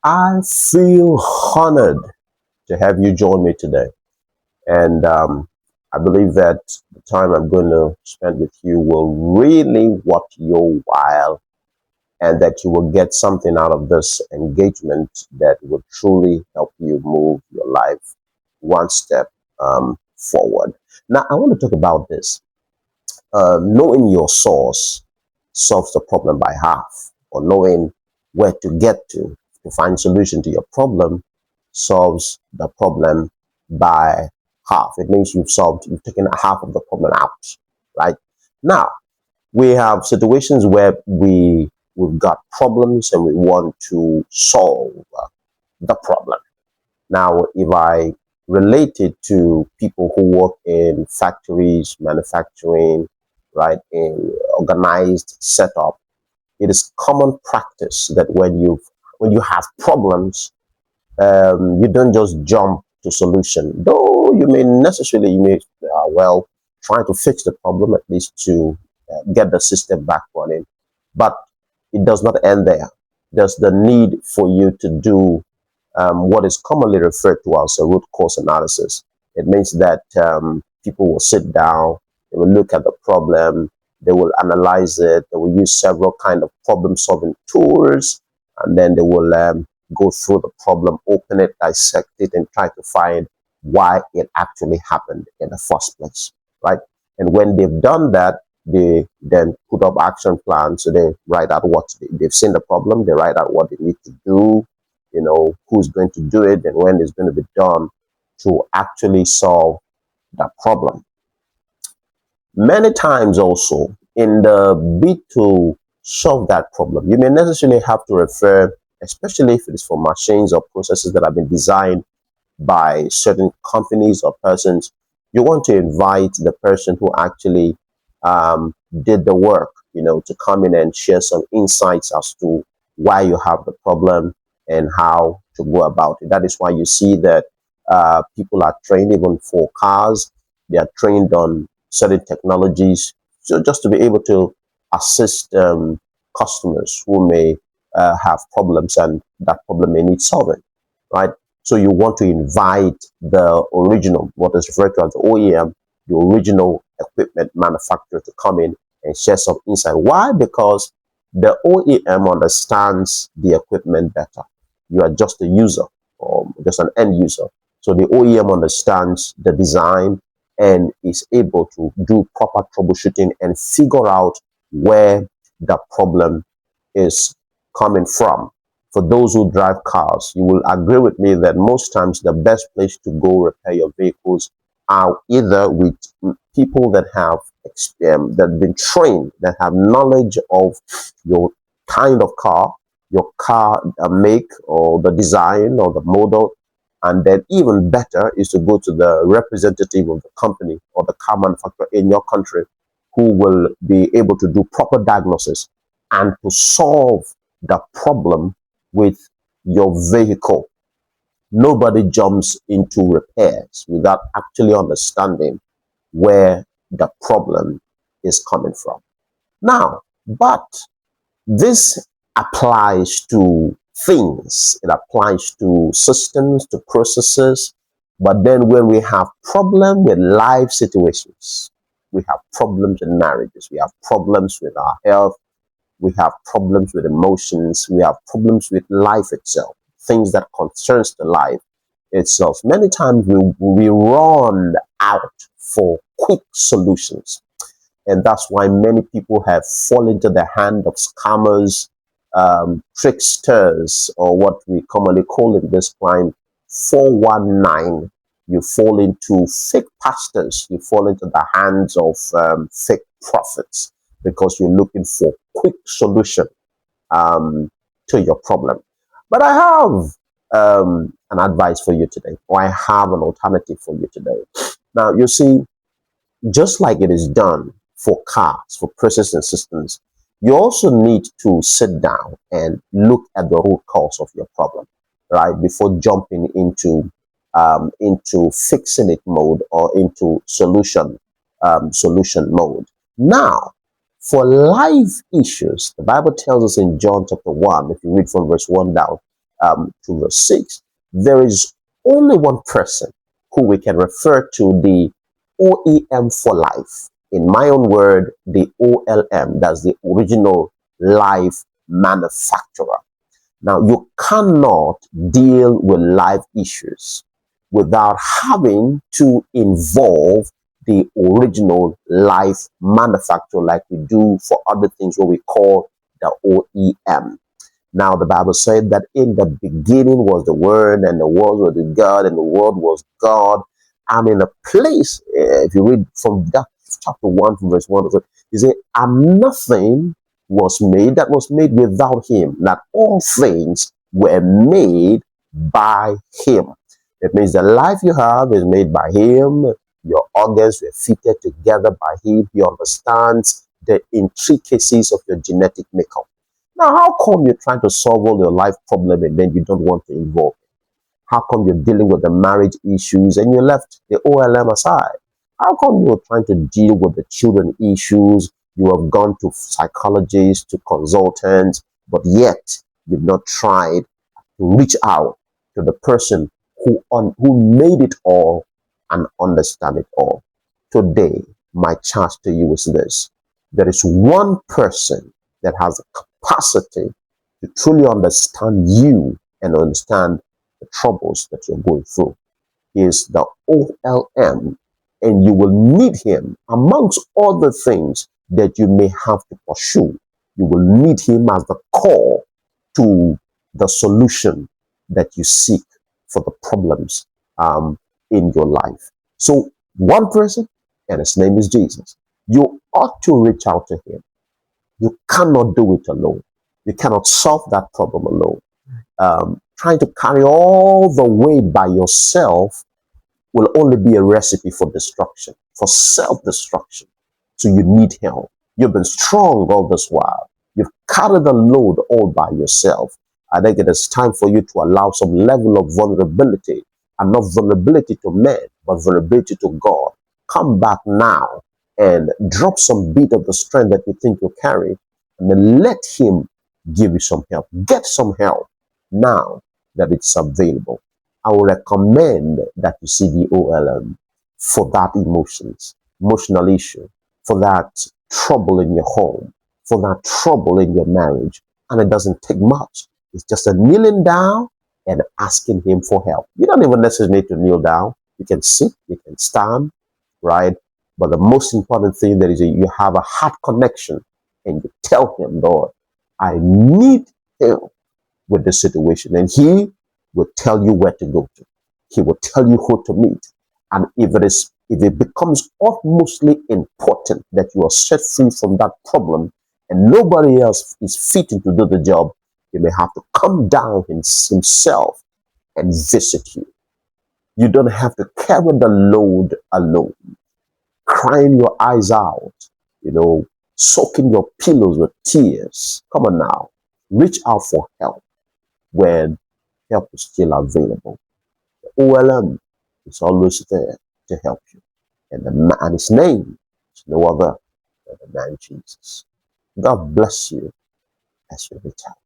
I feel honored to have you join me today. And I believe that the time I'm going to spend with you will really worth your while and that you will get something out of this engagement that will truly help you move your life one step forward. Now, I want to talk about this. Knowing your source solves the problem by half, or knowing where to get to find solution to your problem solves the problem by half. It means you've taken half of the problem out, right? Now, we have situations where we've got problems and we want to solve the problem. Now, if I relate it to people who work in factories, manufacturing, right, in organized setup, it is common practice that when you have problems, you don't just jump to solution. Though you may try to fix the problem at least to get the system back running, but it does not end there. There's the need for you to do what is commonly referred to as a root cause analysis. It means that people will sit down, they will look at the problem, they will analyze it, they will use several kind of problem solving tools, and then they will go through the problem, open it, dissect it, and try to find why it actually happened in the first place, right? And when they've done that, they then put up action plans. So they write out they've seen the problem, they write out what they need to do, who's going to do it and when it's going to be done to actually solve that problem. Many times also, in the bid to solve that problem, you may necessarily have to refer, especially if it is for machines or processes that have been designed by certain companies or persons. You want to invite the person who actually did the work, to come in and share some insights as to why you have the problem and how to go about it. That is why you see that people are trained even for cars. They are trained on certain technologies, so just to be able to assist customers who may have problems and that problem may need solving, right? So you want to invite the original, what is referred to as the OEM, the original equipment manufacturer, to come in and share some insight. Why? Because the OEM understands the equipment better. You are just a user or just an end user. So the OEM understands the design and is able to do proper troubleshooting and figure out where the problem is coming from. For those who drive cars, you will agree with me that most times the best place to go repair your vehicles are either with people that have that been trained, that have knowledge of your kind of car, your car make or the design or the model. And then even better is to go to the representative of the company or the car manufacturer in your country who will be able to do proper diagnosis and to solve the problem with your vehicle. Nobody jumps into repairs without actually understanding where the problem is coming from. Now, but this applies to things, it applies to systems, to processes. But then when we have problem with life situations, we have problems in marriages, we have problems with our health, we have problems with emotions, we have problems with life itself, things that concerns the life itself. Many times we run out for quick solutions. And that's why many people have fallen into the hand of scammers, tricksters, or what we commonly call in this climb 419. You fall into fake pastors, you fall into the hands of fake prophets because you're looking for quick solution to your problem. But I have an advice for you today, or I have an alternative for you today. Now, you see, just like it is done for cars, for processes and systems, you also need to sit down and look at the root cause of your problem, right? Before jumping into fixing it mode or into solution mode. Now, for life issues, the Bible tells us in John chapter 1, if you read from verse 1 down, to verse 6, there is only one person who we can refer to the OEM for life. In my own word, the OLM, that's the original life manufacturer. Now, you cannot deal with life issues without having to involve the original life manufacturer, like we do for other things, what we call the OEM. Now, the Bible said that in the beginning was the Word, and the Word was with God, and the Word was God. And in a place, if you read from that chapter 1, from verse 1, he said, and nothing was made that was made without him. That all things were made by him. It means the life you have is made by him. Your organs were fitted together by him. He understands the intricacies of your genetic makeup. Now, how come you're trying to solve all your life problem and then you don't want to involve? How come you're dealing with the marriage issues and you left the OLM aside? How come you're trying to deal with the children issues? You have gone to psychologists, to consultants, but yet you've not tried to reach out to the person who made it all and understand it all. Today, my charge to you is this. There is one person that has the capacity to truly understand you and understand the troubles that you're going through. He is the OLM, and you will need him amongst other things that you may have to pursue. You will need him as the core to the solution that you seek for the problems in your life. So, one person, and his name is Jesus. You ought to reach out to him. You cannot do it alone. You cannot solve that problem alone. Trying to carry all the weight by yourself will only be a recipe for destruction, for self-destruction. So you need help. You've been strong all this while. You've carried the load all by yourself. I think it is time for you to allow some level of vulnerability, and not vulnerability to men, but vulnerability to God. Come back now and drop some bit of the strength that you think you carry, and then let him give you some help. Get some help now that it's available. I will recommend that you see the OLM for that emotional issue, for that trouble in your home, for that trouble in your marriage. And it doesn't take much. It's just a kneeling down and asking him for help. You don't even necessarily need to kneel down. You can sit, you can stand, right? But the most important thing that is you have a heart connection and you tell him, Lord, I need help with this situation. And he will tell you where to go to. He will tell you who to meet. And if it becomes utmostly important that you are set free from that problem and nobody else is fitting to do the job, he may have to come down himself and visit you. You don't have to carry the load alone, crying your eyes out, soaking your pillows with tears. Come on now, reach out for help when help is still available. The OLM is always there to help you. And his name is no other than the man Jesus. God bless you as you reach out.